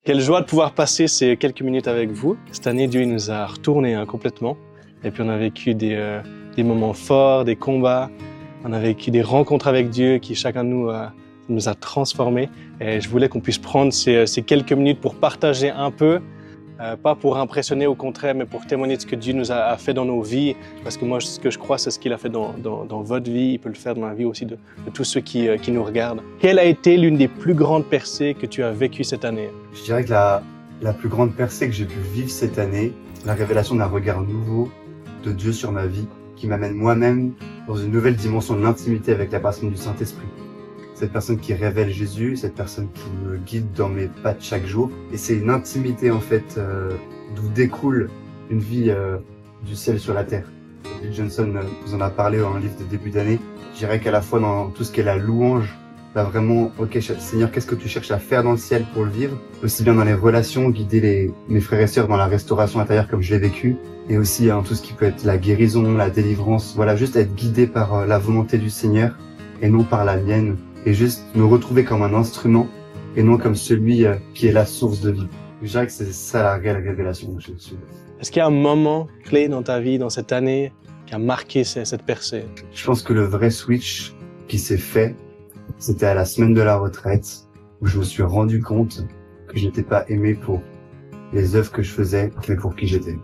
Quelle joie de pouvoir passer ces quelques minutes avec vous. Cette année, Dieu nous a retournés complètement. Et puis on a vécu des moments forts, des combats. On a vécu des rencontres avec Dieu qui chacun de nous a transformés. Et je voulais qu'on puisse prendre ces quelques minutes pour partager un peu, pas pour impressionner au contraire, mais pour témoigner de ce que Dieu nous a fait dans nos vies. Parce que moi, ce que je crois, c'est ce qu'il a fait dans votre vie. Il peut le faire dans la vie aussi de tous ceux qui nous regardent. Quelle a été l'une des plus grandes percées que tu as vécues cette année? Je dirais que la plus grande percée que j'ai pu vivre cette année, la révélation d'un regard nouveau de Dieu sur ma vie, qui m'amène moi-même dans une nouvelle dimension de l'intimité avec la personne du Saint-Esprit. Cette personne qui révèle Jésus, cette personne qui me guide dans mes pas de chaque jour. Et c'est une intimité en fait d'où découle une vie du ciel sur la terre. Bill Johnson vous en a parlé dans un livre de début d'année. Je dirais qu'à la fois dans tout ce qui est la louange, là vraiment, ok Seigneur, qu'est-ce que tu cherches à faire dans le ciel pour le vivre? Aussi bien dans les relations, guider mes frères et sœurs dans la restauration intérieure comme je l'ai vécu. Et aussi tout ce qui peut être la guérison, la délivrance. Voilà, juste être guidé par la volonté du Seigneur et non par la mienne. Et juste me retrouver comme un instrument et non comme celui qui est la source de vie. Je dirais que c'est ça la réelle révélation que j'ai reçue. Est-ce qu'il y a un moment clé dans ta vie, dans cette année, qui a marqué cette percée? Je pense que le vrai switch qui s'est fait, c'était à la semaine de la retraite, où je me suis rendu compte que je n'étais pas aimé pour les œuvres que je faisais, mais pour qui j'étais.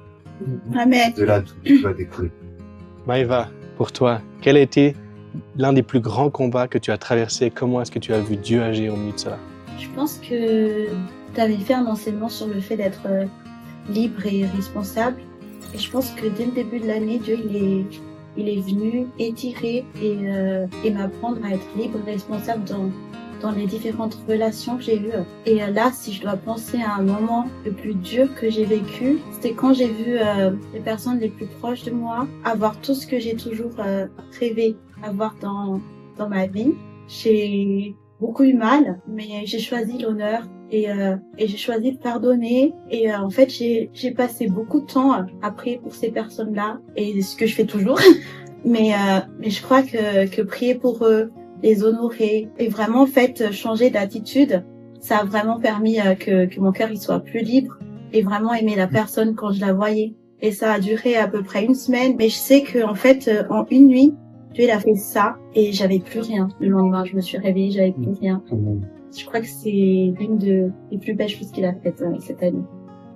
Amen. De là, tout va découler. Maëva, pour toi, quel a été l'un des plus grands combats que tu as traversés? Comment est-ce que tu as vu Dieu agir au milieu de cela? Je pense que tu avais fait un enseignement sur le fait d'être libre et responsable. Et je pense que dès le début de l'année, Dieu il est venu étirer et m'apprendre à être libre et responsable dans les différentes relations que j'ai eues. Et là, si je dois penser à un moment le plus dur que j'ai vécu, c'était quand j'ai vu les personnes les plus proches de moi avoir tout ce que j'ai toujours rêvé avoir dans ma vie. J'ai beaucoup eu mal, mais j'ai choisi l'honneur et j'ai choisi de pardonner. Et en fait, j'ai passé beaucoup de temps à prier pour ces personnes-là, et ce que je fais toujours. mais je crois que prier pour eux, les honorer et vraiment en fait changer d'attitude, ça a vraiment permis que mon cœur il soit plus libre et vraiment aimer la personne quand je la voyais. Et ça a duré à peu près une semaine, mais je sais que en fait en une nuit, Dieu il a fait ça et j'avais plus rien. Le lendemain, je me suis réveillée, j'avais plus rien. Je crois que c'est l'une des plus belles choses qu'il a faites cette année.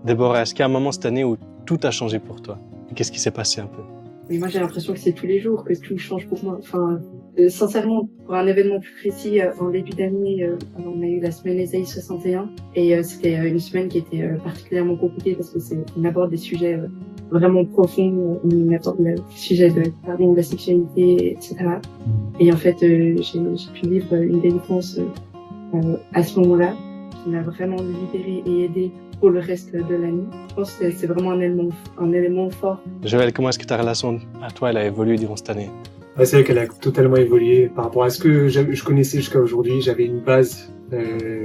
Déborah, est-ce qu'il y a un moment cette année où tout a changé pour toi? Et qu'est-ce qui s'est passé un peu? Mais moi, j'ai l'impression que c'est tous les jours que tout change pour moi. Enfin, sincèrement, pour un événement plus précis, en début d'année, on a eu la semaine Ésaïe 61, et c'était une semaine qui était particulièrement compliquée parce que on aborde des sujets vraiment profonds, on aborde le sujet de la sexualité, etc. Et en fait, j'ai pu vivre une délivrance à ce moment-là, qui m'a vraiment libérée et aidée pour le reste de l'année. Je pense que c'est vraiment un élément fort. Joël, comment est-ce que ta relation à toi, elle a évolué durant cette année? C'est vrai qu'elle a totalement évolué par rapport à ce que je connaissais jusqu'à aujourd'hui. J'avais une base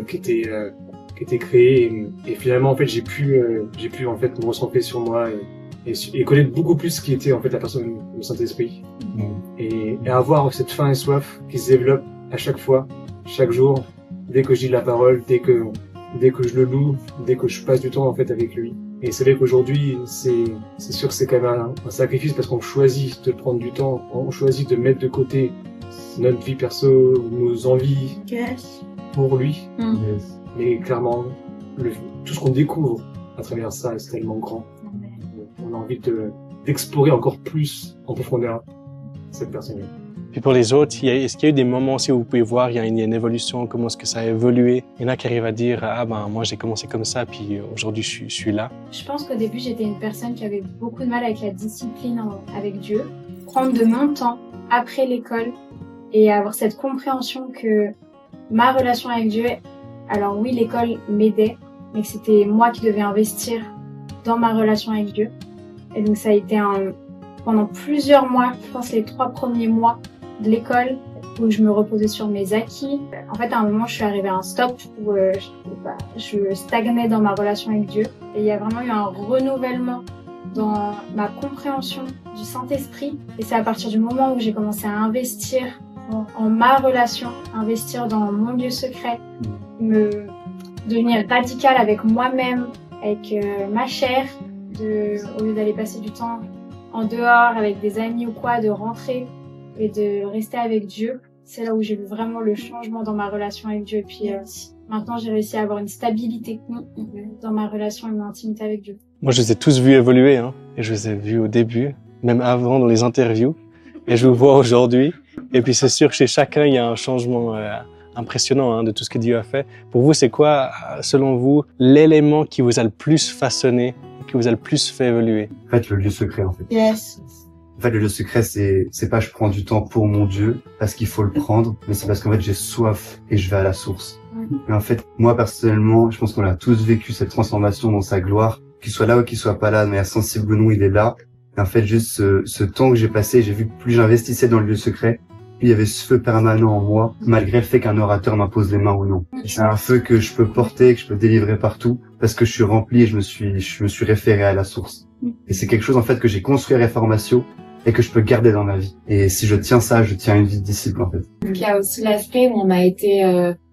qui était créée et finalement en fait j'ai pu en fait me recentrer sur moi et connaître beaucoup plus ce qui était en fait la personne du Saint-Esprit et avoir cette faim et soif qui se développe à chaque fois, chaque jour, dès que je dis la parole, dès que je le loue, dès que je passe du temps en fait avec lui. Et c'est vrai qu'aujourd'hui, c'est sûr que c'est quand même un sacrifice parce qu'on choisit de prendre du temps, on choisit de mettre de côté notre vie perso, nos envies pour lui. Mais clairement, tout ce qu'on découvre à travers ça, c'est tellement grand. On a envie d'explorer encore plus en profondeur cette personne-là. Puis pour les autres, est-ce qu'il y a eu des moments aussi où vous pouvez voir, il y a une évolution, comment est-ce que ça a évolué? Il y en a qui arrivent à dire, ah ben moi j'ai commencé comme ça, puis aujourd'hui je suis là. Je pense qu'au début j'étais une personne qui avait beaucoup de mal avec la discipline avec Dieu. Prendre de mon temps après l'école et avoir cette compréhension que ma relation avec Dieu, alors oui l'école m'aidait, mais que c'était moi qui devais investir dans ma relation avec Dieu. Et donc ça a été pendant plusieurs mois, je pense les 3 premiers mois de l'école, où je me reposais sur mes acquis. En fait, à un moment, je suis arrivée à un stop où je stagnais dans ma relation avec Dieu. Et il y a vraiment eu un renouvellement dans ma compréhension du Saint-Esprit. Et c'est à partir du moment où j'ai commencé à investir en ma relation, investir dans mon lieu secret, me devenir radicale avec moi-même, avec ma chair, au lieu d'aller passer du temps en dehors avec des amis ou quoi, de rentrer et de rester avec Dieu. C'est là où j'ai vu vraiment le changement dans ma relation avec Dieu. Et puis maintenant, j'ai réussi à avoir une stabilité dans ma relation et mon intimité avec Dieu. Moi, je les ai tous vus évoluer, hein, et je les ai vus au début, même avant dans les interviews, et je vous vois aujourd'hui. Et puis c'est sûr que chez chacun, il y a un changement impressionnant hein, de tout ce que Dieu a fait. Pour vous, c'est quoi, selon vous, l'élément qui vous a le plus façonné, qui vous a le plus fait évoluer? En fait, le lieu secret, en fait. Yes. En fait, le lieu secret, c'est pas je prends du temps pour mon Dieu parce qu'il faut le prendre, mais c'est parce qu'en fait, j'ai soif et je vais à la source. Et en fait, moi, personnellement, je pense qu'on a tous vécu cette transformation dans sa gloire. Qu'il soit là ou qu'il soit pas là, de manière sensible ou non, il est là. Et en fait, juste ce temps que j'ai passé, j'ai vu que plus j'investissais dans le lieu secret, plus il y avait ce feu permanent en moi, malgré le fait qu'un orateur m'impose les mains ou non. C'est un feu que je peux porter, que je peux délivrer partout, parce que je suis rempli et je me suis référé à la source. Et c'est quelque chose, en fait, que j'ai construit à Réformatio et que je peux garder dans ma vie. Et si je tiens ça, je tiens une vie de disciple, en fait. Il y a aussi l'aspect où on a été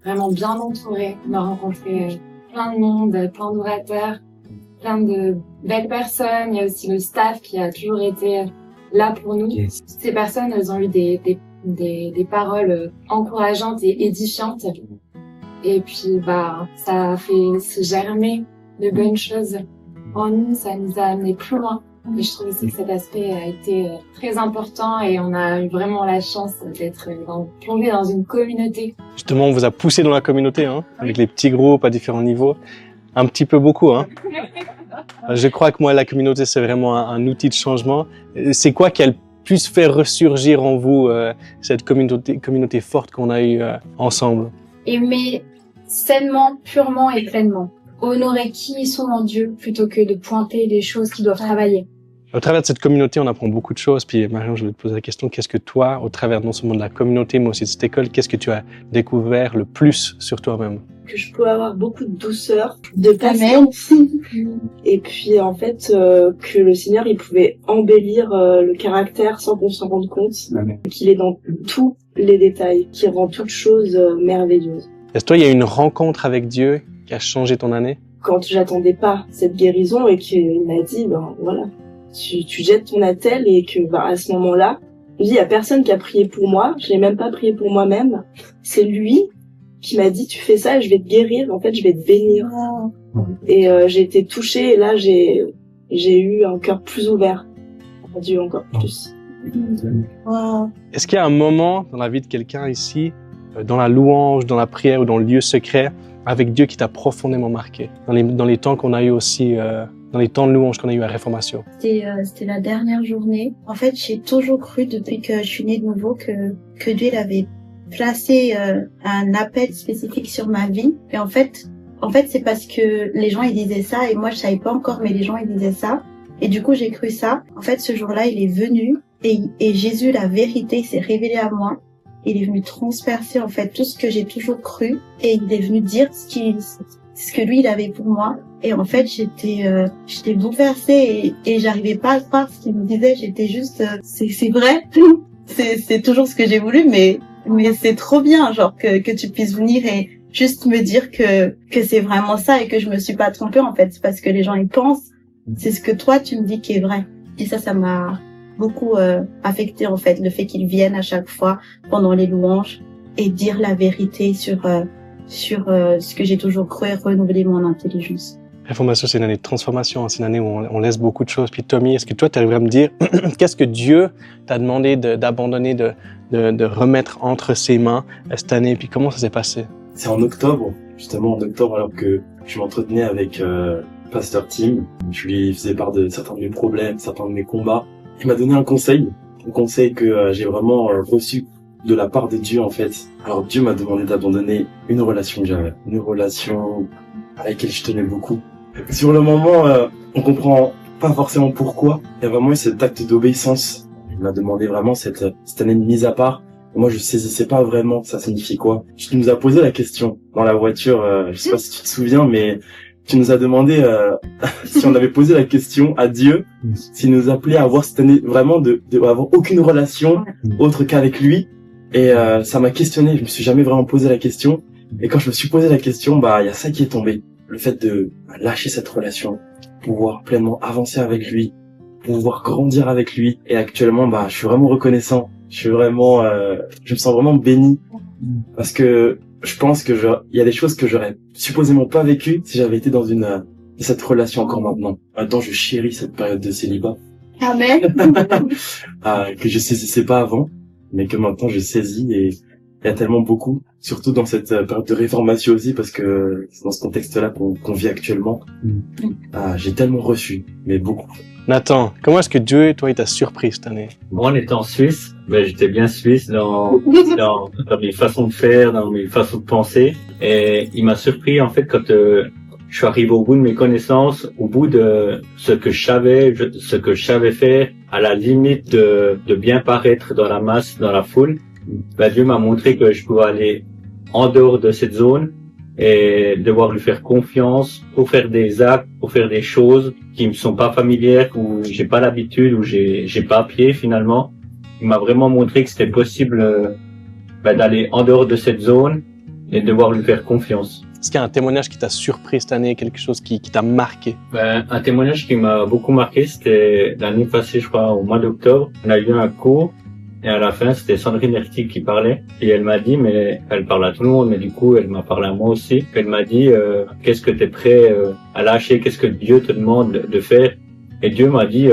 vraiment bien entouré. On a rencontré plein de monde, plein d'orateurs, plein de belles personnes. Il y a aussi le staff qui a toujours été là pour nous. Yes. Ces personnes, elles ont eu des paroles encourageantes et édifiantes. Et puis, ça a fait se germer de bonnes choses en nous. Ça nous a amené plus loin. Et je trouve aussi que cet aspect a été très important et on a eu vraiment la chance d'être plongé dans une communauté. Justement, on vous a poussé dans la communauté, hein, avec les petits groupes à différents niveaux. Un petit peu beaucoup, hein. Je crois que moi, la communauté, c'est vraiment un outil de changement. C'est quoi qui a le plus fait ressurgir en vous cette communauté forte qu'on a eue ensemble? Aimer sainement, purement et pleinement. Honorer qui ils sont en Dieu plutôt que de pointer les choses qu'ils doivent travailler. Au travers de cette communauté, on apprend beaucoup de choses. Puis Marion, je vais te poser la question, qu'est-ce que toi, au travers non seulement de la communauté, mais aussi de cette école, qu'est-ce que tu as découvert le plus sur toi-même? Que je peux avoir beaucoup de douceur, de patience. Et puis en fait, que le Seigneur, il pouvait embellir le caractère sans qu'on s'en rende compte. Amen. Qu'il est dans tous les détails, qui rend toute chose merveilleuse. Est-ce que toi, il y a une rencontre avec Dieu qui a changé ton année? Quand j'attendais pas cette guérison et qu'il m'a dit, voilà, tu jettes ton attelle et que, à ce moment-là, je me dis, il y a personne qui a prié pour moi, je l'ai même pas prié pour moi-même. C'est lui qui m'a dit, tu fais ça et je vais te guérir, en fait, je vais te bénir. Et j'ai été touchée et là, j'ai eu un cœur plus ouvert à Dieu encore plus. Est-ce qu'il y a un moment dans la vie de quelqu'un ici, dans la louange, dans la prière ou dans le lieu secret, avec Dieu qui t'a profondément marqué, dans les temps qu'on a eu aussi, dans les temps de louange qu'on a eu à Réformatio? C'était la dernière journée. En fait, j'ai toujours cru depuis que je suis née de nouveau que Dieu avait placé un appel spécifique sur ma vie. Et en fait, c'est parce que les gens ils disaient ça et moi je savais pas encore, mais les gens ils disaient ça. Et du coup, j'ai cru ça. En fait, ce jour-là, il est venu et Jésus, la vérité, s'est révélé à moi. Il est venu transpercer en fait tout ce que j'ai toujours cru et il est venu dire ce que lui il avait pour moi. Et en fait j'étais bouleversée et j'arrivais pas à croire ce qu'il me disait. J'étais juste c'est vrai. c'est toujours ce que j'ai voulu, mais c'est trop bien genre que tu puisses venir et juste me dire que c'est vraiment ça et que je me suis pas trompée en fait. C'est parce que les gens ils pensent. C'est ce que toi tu me dis qui est vrai. Et ça m'a beaucoup affecté en fait, le fait qu'ils viennent à chaque fois pendant les louanges et dire la vérité sur ce que j'ai toujours cru et renouveler mon intelligence. Réformatio, c'est une année de transformation, c'est une année où on laisse beaucoup de choses. Puis Tommy, est-ce que toi, tu arriverais à me dire qu'est-ce que Dieu t'a demandé d'abandonner, de remettre entre ses mains cette année, puis comment ça s'est passé? C'est en octobre, justement en octobre, alors que je m'entretenais avec Pasteur Tim. Je lui faisais part de certains de mes problèmes, certains de mes combats. Il m'a donné un conseil que j'ai vraiment reçu de la part de Dieu en fait. Alors Dieu m'a demandé d'abandonner une relation que j'avais, une relation à laquelle je tenais beaucoup. Sur le moment, on comprend pas forcément pourquoi. Il y a vraiment eu cet acte d'obéissance. Il m'a demandé vraiment cette année de mise à part. Et moi, je saisissais pas vraiment ça signifie quoi. Tu nous as posé la question dans la voiture. Je sais pas si tu te souviens, mais tu nous as demandé si on avait posé la question à Dieu, s'il nous appelait à avoir cette année vraiment de avoir aucune relation autre qu'avec lui. Et ça m'a questionné. Je me suis jamais vraiment posé la question. Et quand je me suis posé la question, il y a ça qui est tombé. Le fait de lâcher cette relation, pouvoir pleinement avancer avec lui, pouvoir grandir avec lui. Et actuellement, je suis vraiment reconnaissant. Je me sens vraiment béni. Parce que je pense que il y a des choses que j'aurais supposément pas vécues si j'avais été dans cette relation encore maintenant. Maintenant, je chéris cette période de célibat. Amen. Que je saisissais pas avant, mais que maintenant je saisis, et il y a tellement beaucoup, surtout dans cette période de réformation aussi, parce que c'est dans ce contexte-là qu'on vit actuellement. J'ai tellement reçu, mais beaucoup. Nathan, comment est-ce que Dieu, toi, il t'a surpris cette année? Moi, en étant suisse, j'étais bien suisse dans mes façons de faire, dans mes façons de penser, et il m'a surpris en fait quand je suis arrivé au bout de mes connaissances, au bout de ce que je savais faire, à la limite de bien paraître dans la masse, dans la foule. Dieu m'a montré que je pouvais aller en dehors de cette zone et devoir lui faire confiance pour faire des actes, pour faire des choses qui me sont pas familières, où j'ai pas l'habitude, où j'ai pas pied finalement. Il m'a vraiment montré que c'était possible d'aller en dehors de cette zone et devoir lui faire confiance. Est-ce qu'il y a un témoignage qui t'a surpris cette année, quelque chose qui t'a marqué? Un témoignage qui m'a beaucoup marqué, c'était l'année passée, je crois, au mois d'octobre. On a eu un cours, et à la fin, c'était Sandrine Ertig qui parlait. Et elle m'a dit, mais elle parle à tout le monde, mais du coup, elle m'a parlé à moi aussi. Elle m'a dit, qu'est-ce que t'es prêt à lâcher? Qu'est-ce que Dieu te demande de faire? Et Dieu m'a dit,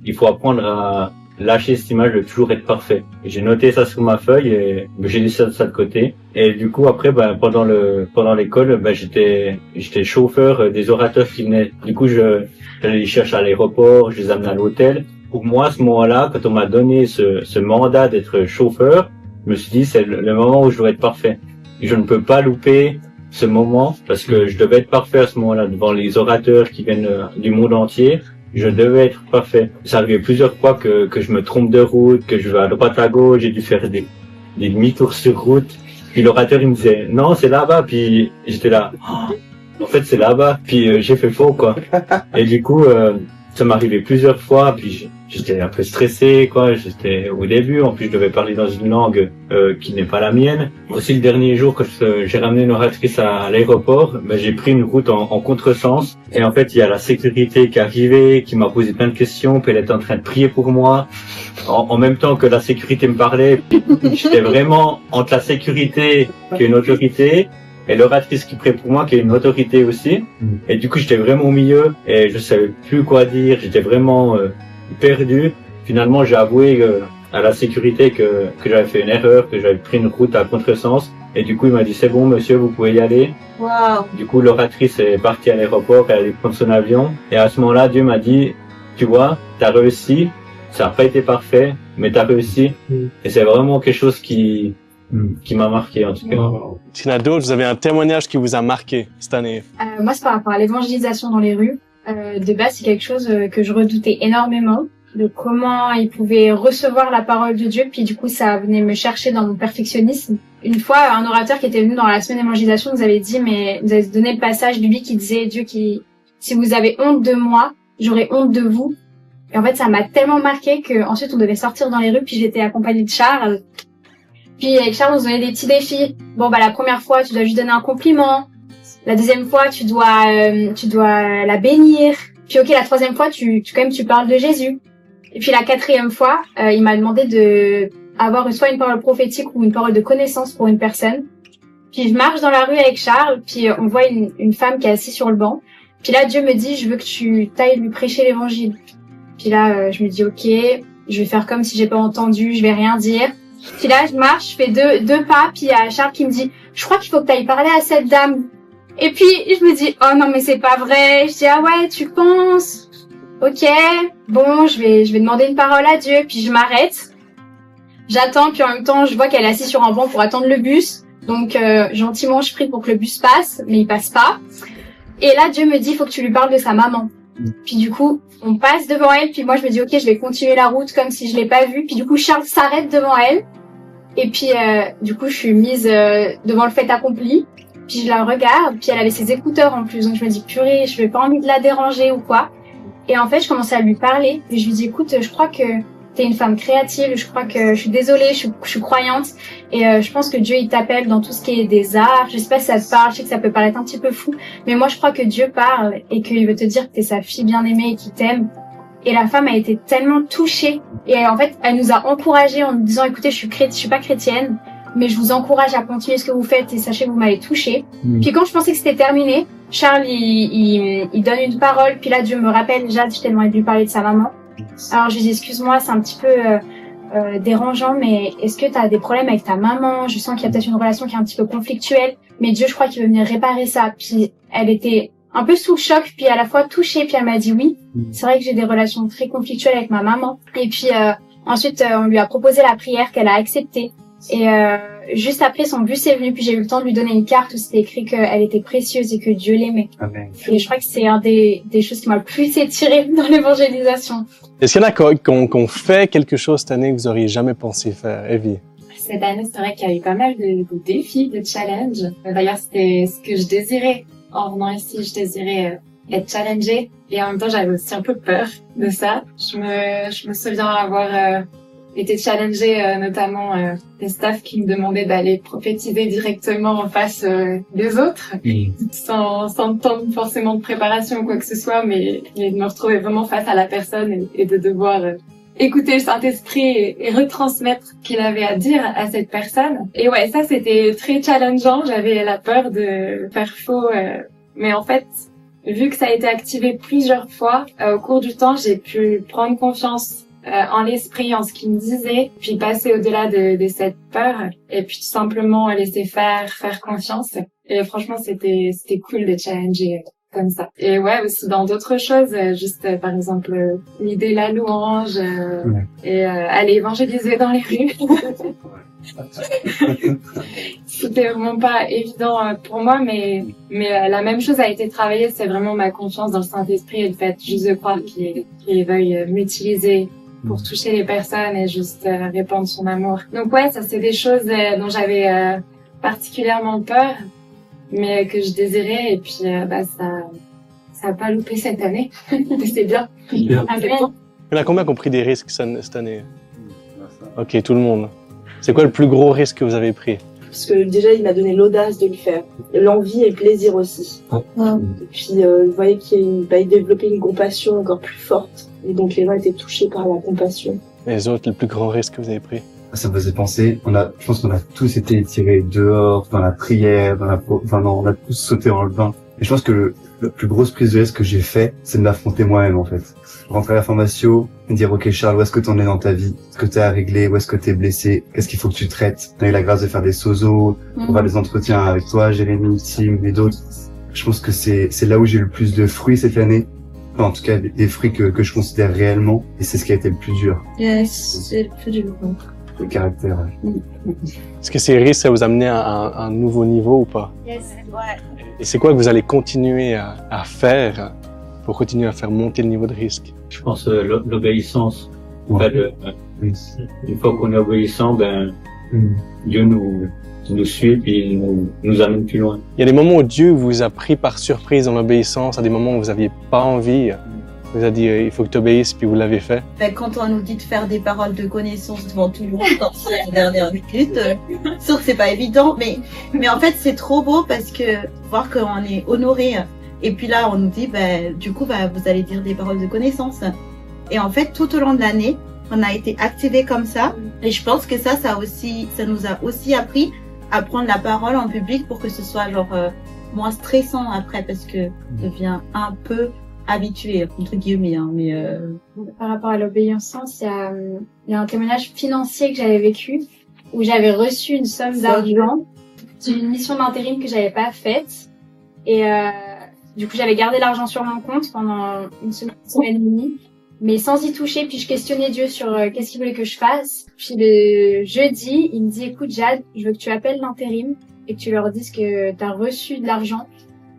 il faut apprendre à lâcher cette image de toujours être parfait. Et j'ai noté ça sur ma feuille et j'ai laissé ça de côté. Et du coup, après, pendant l'école, j'étais chauffeur des orateurs qui venaient. Du coup, j'allais les chercher à l'aéroport, je les amenais à l'hôtel. Pour moi, à ce moment-là, quand on m'a donné ce mandat d'être chauffeur, je me suis dit, c'est le moment où je dois être parfait. Et je ne peux pas louper ce moment parce que je devais être parfait à ce moment-là devant les orateurs qui viennent du monde entier. Je devais être parfait. Ça arrivait plusieurs fois que je me trompe de route, que je vais à droite à gauche, j'ai dû faire des demi-tours sur route. Puis l'orateur, il me disait, non, c'est là-bas. Puis j'étais là, en fait, c'est là-bas. Puis j'ai fait faux, quoi. Et du coup, ça m'arrivait plusieurs fois. Puis j'étais un peu stressé, quoi. J'étais au début. En plus, je devais parler dans une langue qui n'est pas la mienne. Aussi, le dernier jour, quand j'ai ramené une oratrice à l'aéroport, j'ai pris une route en contresens. Et en fait, il y a la sécurité qui est arrivée, qui m'a posé plein de questions. Puis elle était en train de prier pour moi. En même temps que la sécurité me parlait. J'étais vraiment entre la sécurité qui est une autorité et l'oratrice qui prie pour moi qui est une autorité aussi. Et du coup, j'étais vraiment au milieu et je savais plus quoi dire. J'étais vraiment perdu. Finalement, j'ai avoué à la sécurité que j'avais fait une erreur, que j'avais pris une route à contresens. Et du coup, il m'a dit, c'est bon, monsieur, vous pouvez y aller. Waouh. Du coup, l'oratrice est partie à l'aéroport, elle allait prendre son avion. Et à ce moment-là, Dieu m'a dit, tu vois, t'as réussi. Ça n'a pas été parfait, mais t'as réussi. Et c'est vraiment quelque chose qui m'a marqué, en tout cas. S'il y en a d'autres, vous avez un témoignage qui vous a marqué cette année? Moi, c'est par rapport à l'évangélisation dans les rues. De base, c'est quelque chose que je redoutais énormément, de comment ils pouvaient recevoir la parole de Dieu, puis du coup, ça venait me chercher dans mon perfectionnisme. Une fois, un orateur qui était venu dans la semaine d'évangélisation nous avait dit, mais nous avait donné le passage biblique qui disait, Dieu si vous avez honte de moi, j'aurai honte de vous. Et en fait, ça m'a tellement marqué que ensuite on devait sortir dans les rues, puis j'étais accompagnée de Charles. Puis avec Charles, on se donnait des petits défis. Bon, la première fois, tu dois juste donner un compliment. La deuxième fois, tu dois la bénir. Puis ok, la troisième fois, tu parles de Jésus. Et puis la quatrième fois, il m'a demandé de avoir soit une parole prophétique ou une parole de connaissance pour une personne. Puis je marche dans la rue avec Charles, puis on voit une femme qui est assise sur le banc. Puis là, Dieu me dit, je veux que tu t'ailles lui prêcher l'évangile. Puis là, je me dis, ok, je vais faire comme si j'ai pas entendu, je vais rien dire. Puis là, je marche, je fais deux pas, puis il y a Charles qui me dit, je crois qu'il faut que t'ailles parler à cette dame. Et puis, je me dis, oh non, mais c'est pas vrai. Je dis, ah ouais, tu penses? Ok, bon, je vais demander une parole à Dieu, puis je m'arrête. J'attends, puis en même temps, je vois qu'elle est assise sur un banc pour attendre le bus. Donc, gentiment, je prie pour que le bus passe, mais il passe pas. Et là, Dieu me dit, il faut que tu lui parles de sa maman. Puis du coup, on passe devant elle, puis moi je me dis ok, je vais continuer la route comme si je l'ai pas vue. Puis du coup, Charles s'arrête devant elle. Et puis du coup, je suis mise devant le fait accompli. Puis je la regarde, puis elle avait ses écouteurs en plus. Donc je me dis purée, je vais pas envie de la déranger ou quoi. Et en fait, je commençais à lui parler. Et je lui dis écoute, je crois que t'es une femme créative, je crois que je suis désolée, je suis croyante et je pense que Dieu il t'appelle dans tout ce qui est des arts. Je sais pas si ça te parle, je sais que ça peut paraître un petit peu fou, mais moi je crois que Dieu parle et qu'il veut te dire que t'es sa fille bien-aimée et qu'il t'aime. Et la femme a été tellement touchée et en fait elle nous a encouragés en nous disant écoutez je suis pas chrétienne mais je vous encourage à continuer ce que vous faites et sachez que vous m'avez touchée. Puis quand je pensais que c'était terminé, Charles il donne une parole, puis là Dieu me rappelle Jade, je t'ai demandé de lui parler de sa maman. Alors je lui dis excuse-moi, c'est un petit peu dérangeant, mais est-ce que tu as des problèmes avec ta maman? Je sens qu'il y a peut-être une relation qui est un petit peu conflictuelle, mais Dieu je crois qu'il veut venir réparer ça. Puis elle était un peu sous le choc, puis à la fois touchée, puis elle m'a dit oui, c'est vrai que j'ai des relations très conflictuelles avec ma maman. Et puis ensuite on lui a proposé la prière qu'elle a acceptée. Et juste après son bus est venu, puis j'ai eu le temps de lui donner une carte où c'était écrit qu'elle était précieuse et que Dieu l'aimait. Amen. Et je crois que c'est un des choses qui m'a le plus étiré dans l'évangélisation. Est-ce qu'il y en a qu'on fait quelque chose cette année que vous auriez jamais pensé faire, Evie? Cette année, c'est vrai qu'il y a eu pas mal de défis, de challenges. D'ailleurs, c'était ce que je désirais. En venant ici, je désirais être challengée. Et en même temps, j'avais aussi un peu peur de ça. Je me souviens avoir été challengée, notamment des staffs qui me demandaient d'aller prophétiser directement en face des autres, sans temps forcément de préparation ou quoi que ce soit, mais de me retrouver vraiment face à la personne et de devoir écouter le Saint-Esprit et retransmettre ce qu'il avait à dire à cette personne. Et ouais, ça c'était très challengeant. J'avais la peur de faire faux, mais en fait, vu que ça a été activé plusieurs fois au cours du temps, j'ai pu prendre confiance en l'esprit, en ce qu'il me disait, puis passer au-delà de cette peur, et puis tout simplement laisser faire confiance. Et franchement, c'était cool de challenger comme ça. Et ouais, aussi dans d'autres choses, juste par exemple l'idée la louange et aller évangéliser dans les rues. C'était vraiment pas évident pour moi, mais la même chose a été travaillée. C'est vraiment ma confiance dans le Saint-Esprit et le fait juste de croire qu'il veuille m'utiliser pour toucher les personnes et juste répandre son amour. Donc ouais, ça c'est des choses dont j'avais particulièrement peur, mais que je désirais, et puis ça a pas loupé cette année. C'est bien. Il y en a combien qui ont pris des risques cette année? Ok, tout le monde. C'est quoi le plus gros risque que vous avez pris? Parce que déjà, il m'a donné l'audace de le faire. L'envie et le plaisir aussi. Et puis, je voyais qu'il développait une compassion encore plus forte. Et donc, les gens étaient touchés par la compassion. Et les autres, le plus grand risque que vous avez pris? Ça me faisait penser, je pense qu'on a tous été tirés dehors, dans la prière, on a tous sauté dans le bain. Et je pense que la plus grosse prise de risque que j'ai fait, c'est de m'affronter moi-même, en fait. Rentrer à la formation, et dire, ok, Charles, où est-ce que t'en es dans ta vie? Est-ce que t'as à régler? Où est-ce que t'es blessé? Qu'est-ce qu'il faut que tu traites? T'as eu la grâce de faire des sozos, pour faire des entretiens avec toi, Jérémy, Tim et d'autres. Je pense que c'est là où j'ai eu le plus de fruits cette année. Enfin, en tout cas, des fruits que je considère réellement. Et c'est ce qui a été le plus dur. Yes, c'est le plus dur. Le caractère, ouais. Est-ce que ces risques, ça vous a amené à un nouveau niveau ou pas? Yes, ouais. Et c'est quoi que vous allez continuer à faire pour continuer à faire monter le niveau de risque? Je pense l'obéissance. Ouais. Une fois qu'on est obéissant, Dieu nous suit puis nous amène plus loin. Il y a des moments où Dieu vous a pris par surprise dans l'obéissance, à des moments où vous n'aviez pas envie. Il vous a dit il faut que tu obéisses, puis vous l'avez fait. Quand on nous dit de faire des paroles de connaissance devant tout le monde dans ces dernières minutes, sûr que c'est pas évident, mais en fait c'est trop beau parce que voir qu'on est honoré. Et puis là on nous dit du coup vous allez dire des paroles de connaissance. Et en fait tout au long de l'année on a été activés comme ça. Et je pense que ça nous a aussi appris à prendre la parole en public pour que ce soit moins stressant après, parce que on devient un peu habitué entre guillemets. Par rapport à l'obéissance, il y a un témoignage financier que j'avais vécu où j'avais reçu une somme d'argent d'une mission d'intérim que j'avais pas faite, et du coup j'avais gardé l'argent sur mon compte pendant une semaine et demie, mais sans y toucher. Puis je questionnais Dieu sur qu'est-ce qu'il voulait que je fasse. Puis le jeudi, il me dit écoute Jade, je veux que tu appelles l'intérim et que tu leur dises que tu as reçu de l'argent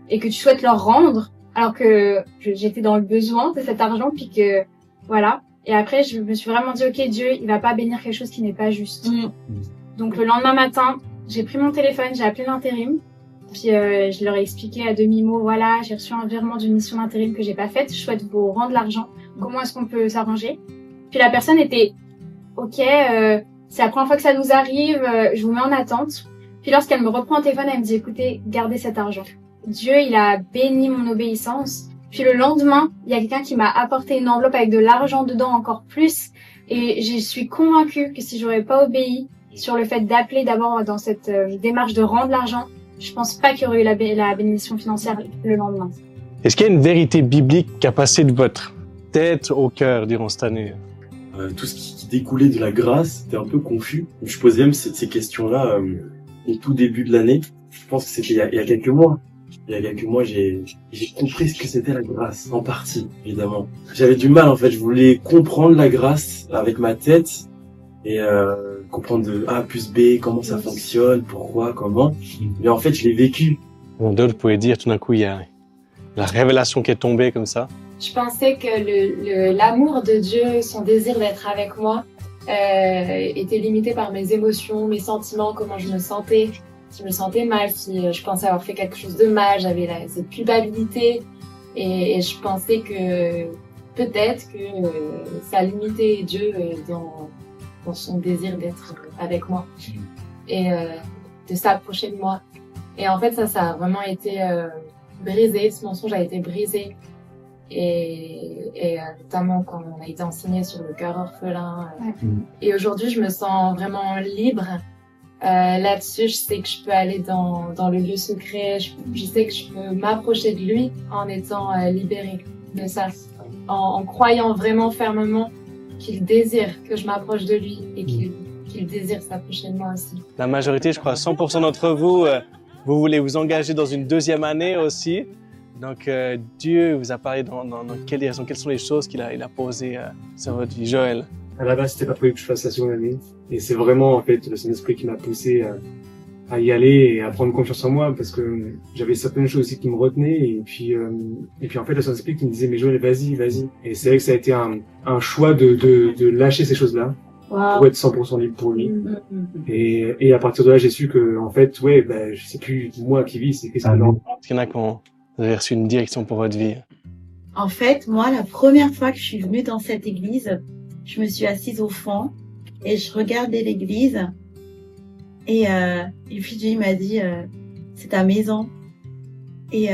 et que tu souhaites leur rendre, alors que j'étais dans le besoin de cet argent, puis que voilà. Et après je me suis vraiment dit ok, Dieu il va pas bénir quelque chose qui n'est pas juste. Donc le lendemain matin j'ai pris mon téléphone, j'ai appelé l'intérim, puis je leur ai expliqué à demi-mot, voilà, j'ai reçu un virement d'une mission d'intérim que j'ai pas faite, je souhaite vous rendre l'argent, comment est-ce qu'on peut s'arranger? Puis la personne était ok, c'est la première fois que ça nous arrive, je vous mets en attente. Puis lorsqu'elle me reprend au téléphone, elle me dit, écoutez, gardez cet argent. Dieu, il a béni mon obéissance. Puis le lendemain, il y a quelqu'un qui m'a apporté une enveloppe avec de l'argent dedans encore plus. Et je suis convaincue que si j'aurais pas obéi sur le fait d'appeler d'abord dans cette démarche de rendre l'argent, je pense pas qu'il y aurait eu la bénédiction financière le lendemain. Est-ce qu'il y a une vérité biblique qui a passé de votre tête au cœur durant cette année? Tout ce qui découlait de la grâce, c'était un peu confus. Je posais même ces questions-là au tout début de l'année. Je pense que c'était il y a quelques mois. Il y a quelques mois, j'ai compris ce que c'était la grâce, en partie, évidemment. J'avais du mal, en fait. Je voulais comprendre la grâce avec ma tête et comprendre de A plus B, comment ça fonctionne, pourquoi, comment. Mais en fait, je l'ai vécu. D'autres pouvaient dire, tout d'un coup, il y a la révélation qui est tombée comme ça. Je pensais que l'amour de Dieu, son désir d'être avec moi, était limité par mes émotions, mes sentiments, comment je me sentais. Si je me sentais mal, si je pensais avoir fait quelque chose de mal, j'avais cette culpabilité et je pensais que peut-être que ça limitait Dieu dans son désir d'être avec moi et de s'approcher de moi. Et en fait, ça a vraiment été brisé, ce mensonge a été brisé. Et notamment quand on a été enseigné sur le cœur orphelin. Et aujourd'hui, je me sens vraiment libre. Là-dessus, je sais que je peux aller dans le lieu secret. Je sais que je peux m'approcher de lui en étant libérée de ça. En croyant vraiment fermement qu'il désire que je m'approche de lui et qu'il désire s'approcher de moi aussi. La majorité, je crois, 100% d'entre vous, vous voulez vous engager dans une deuxième année aussi. Donc, Dieu vous a parlé dans quelle direction, quelles sont les choses qu'il a posées sur votre vie, Joël? À la base, c'était pas prévu que je fasse la seconde année. Et c'est vraiment, en fait, le Saint-Esprit qui m'a poussé à y aller et à prendre confiance en moi parce que j'avais certaines choses aussi qui me retenaient et puis en fait, le Saint-Esprit qui me disait, mais Joël, vas-y. Et c'est vrai que ça a été un choix de lâcher ces choses-là. Wow. Pour être 100% libre pour lui. Et à partir de là, j'ai su que, en fait, c'est plus moi qui vis, c'est qu'est-ce que l'on. Est-ce qu'il y en a qui ont reçu une direction pour votre vie? En fait, moi, la première fois que je suis venue dans cette église, je me suis assise au fond et je regardais l'église et puis Dieu m'a dit c'est ta maison et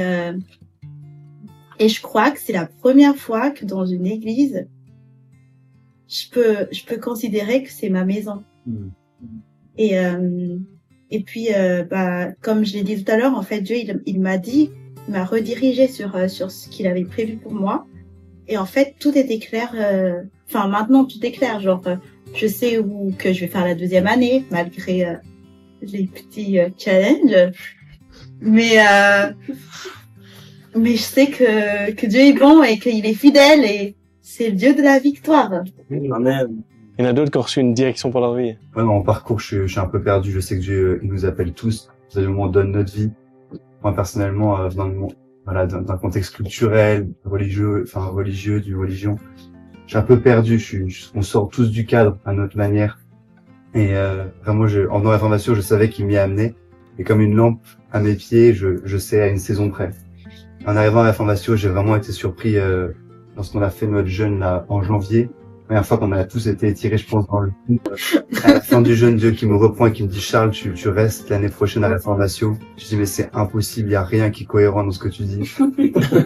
je crois que c'est la première fois que dans une église je peux considérer que c'est ma maison. Et puis comme je l'ai dit tout à l'heure, en fait Dieu il m'a redirigé sur ce qu'il avait prévu pour moi et en fait tout était clair. Maintenant, tout est clair. Genre, je sais où que je vais faire la deuxième année, malgré les petits challenges. Mais je sais que Dieu est bon et qu'il est fidèle et c'est le Dieu de la victoire. Amen. Il y en a d'autres qui ont reçu une direction pour leur vie. Ouais, dans mon parcours, je suis un peu perdu. Je sais que Dieu, il nous appelle tous. À un moment, on donne notre vie. Moi, personnellement, d'un contexte culturel, religieux, d'une religion. Je suis un peu perdu, on sort tous du cadre à notre manière. Et vraiment, en faisant la formation, je savais qu'il m'y amenait. Et comme une lampe à mes pieds, je sais à une saison près. En arrivant à la formation, j'ai vraiment été surpris lorsqu'on a fait notre jeûne là en janvier. La première fois qu'on a tous été étirés, je pense, dans le coup. À la fin du jeûne, Dieu qui me reprend et qui me dit, Charles, tu restes l'année prochaine à la formation. Je dis, mais c'est impossible, il y a rien qui est cohérent dans ce que tu dis.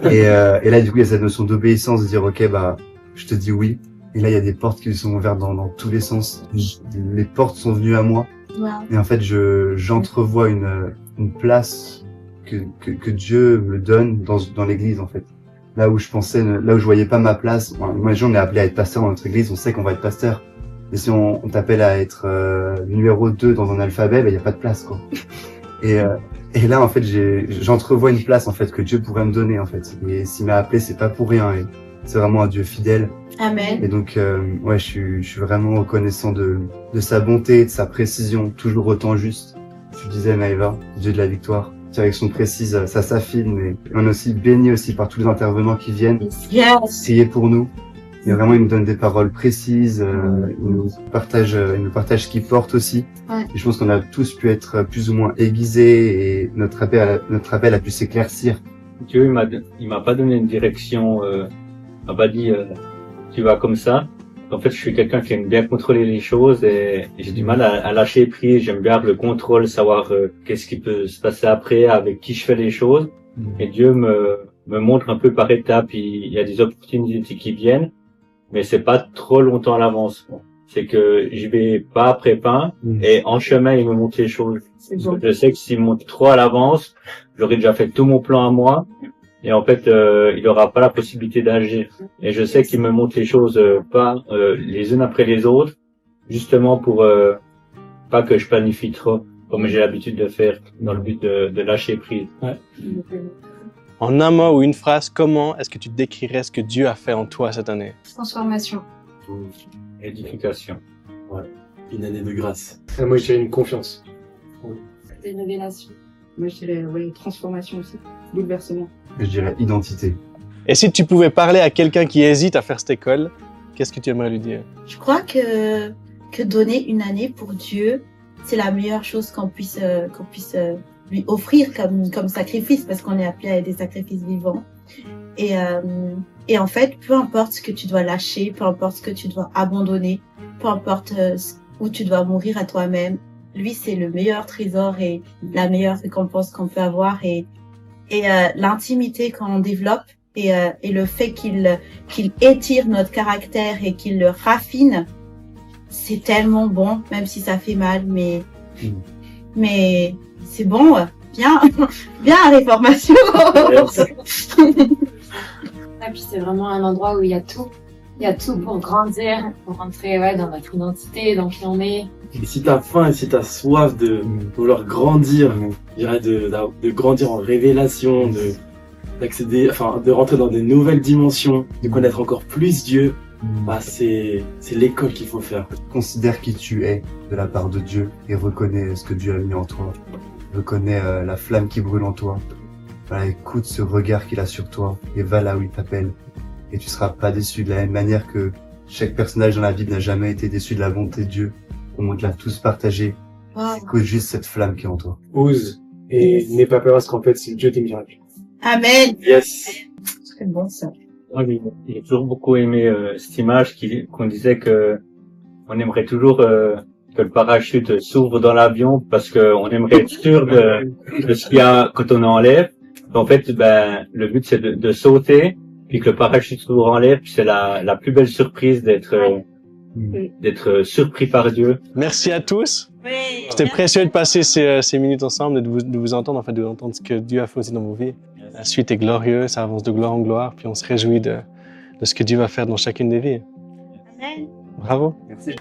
Et là, du coup, il y a cette notion d'obéissance, de dire, ok, je te dis oui. Et là, il y a des portes qui sont ouvertes dans tous les sens. Les portes sont venues à moi. Wow. Et en fait, j'entrevois une place que Dieu me donne dans l'église, en fait. Là où je voyais pas ma place. Moi, on est appelé à être pasteur dans notre église, on sait qu'on va être pasteur. Et si on t'appelle à être numéro 2 dans un alphabet, il y a pas de place, quoi. Et là, en fait, j'entrevois une place, en fait, que Dieu pourrait me donner, en fait. Et s'il m'a appelé, c'est pas pour rien. Et c'est vraiment un Dieu fidèle. Amen. Et donc, je suis vraiment reconnaissant de sa bonté, de sa précision, toujours autant juste. Tu disais, Maëva, Dieu de la victoire. Direction précise, ça s'affine, mais on est aussi béni aussi par tous les intervenants qui viennent prier pour nous. Et vraiment, il nous donne des paroles précises, il nous partage ce qu'il porte aussi. Ouais. Et je pense qu'on a tous pu être plus ou moins aiguisés et notre appel a pu s'éclaircir. Dieu, il m'a pas donné une direction, m'a pas dit, tu vas comme ça. En fait, je suis quelqu'un qui aime bien contrôler les choses et j'ai du mal à lâcher prise. J'aime bien le contrôle, savoir qu'est-ce qui peut se passer après, avec qui je fais les choses. Et Dieu me montre un peu par étapes. Il y a des opportunités qui viennent, mais c'est pas trop longtemps à l'avance. C'est que j'y vais pas après pas et en chemin, il me montre les choses. Bon. Je sais que s'il me montre trop à l'avance, j'aurais déjà fait tout mon plan à moi. Et en fait, il aura pas la possibilité d'agir. Et je sais qu'il me montre les choses pas les unes après les autres, justement pour pas que je planifie trop, comme j'ai l'habitude de faire, dans le but de lâcher prise. Ouais. En un mot ou une phrase, comment est-ce que tu décrirais ce que Dieu a fait en toi cette année? Transformation. Édification. Ouais. Une année de grâce. Moi, je dirais une confiance. Des révélations. Moi, je dirais, ouais, transformation aussi. Bouleversement. Je dirais identité. Et si tu pouvais parler à quelqu'un qui hésite à faire cette école, qu'est-ce que tu aimerais lui dire? Je crois que donner une année pour Dieu, c'est la meilleure chose qu'on puisse lui offrir comme sacrifice, parce qu'on est appelé à des sacrifices vivants. Et en fait, peu importe ce que tu dois lâcher, peu importe ce que tu dois abandonner, peu importe où tu dois mourir à toi-même, lui, c'est le meilleur trésor et la meilleure récompense qu'on peut avoir. Et l'intimité qu'on développe et le fait qu'il étire notre caractère et qu'il le raffine, c'est tellement bon, même si ça fait mal, mais c'est bon, bien à Réformation. Et puis c'est vraiment un endroit où il y a tout. Il y a tout pour grandir, pour rentrer dans notre identité, dans qui on est. Et si t'as faim et si t'as soif de vouloir grandir, je dirais de grandir en révélation, d'accéder, enfin, de rentrer dans des nouvelles dimensions, de connaître encore plus Dieu, bah, c'est l'école qu'il faut faire. Considère qui tu es de la part de Dieu et reconnais ce que Dieu a mis en toi. Reconnais la flamme qui brûle en toi. Voilà, écoute ce regard qu'il a sur toi et va là où il t'appelle. Et tu seras pas déçu de la même manière que chaque personnage dans la Bible n'a jamais été déçu de la bonté de Dieu. On te l'a tous partagé. Wow. Écoute juste cette flamme qui est en toi. Ose et n'aie pas peur parce qu'en fait, c'est le Dieu des miracles. Amen. Yes. C'est bon ça. J'ai toujours beaucoup aimé cette image qu'on disait que on aimerait toujours que le parachute s'ouvre dans l'avion parce que on aimerait être sûr de ce qu'il y a quand on enlève. En fait, le but c'est de sauter puis que le parachute s'ouvre en l'air, puis c'est la plus belle surprise d'être surpris par Dieu. Merci à tous. Oui. C'était précieux de passer ces minutes ensemble, de vous entendre, en fait, de entendre ce que Dieu a fait aussi dans vos vies. La suite est glorieuse, ça avance de gloire en gloire, puis on se réjouit de ce que Dieu va faire dans chacune des vies. Amen. Bravo. Merci.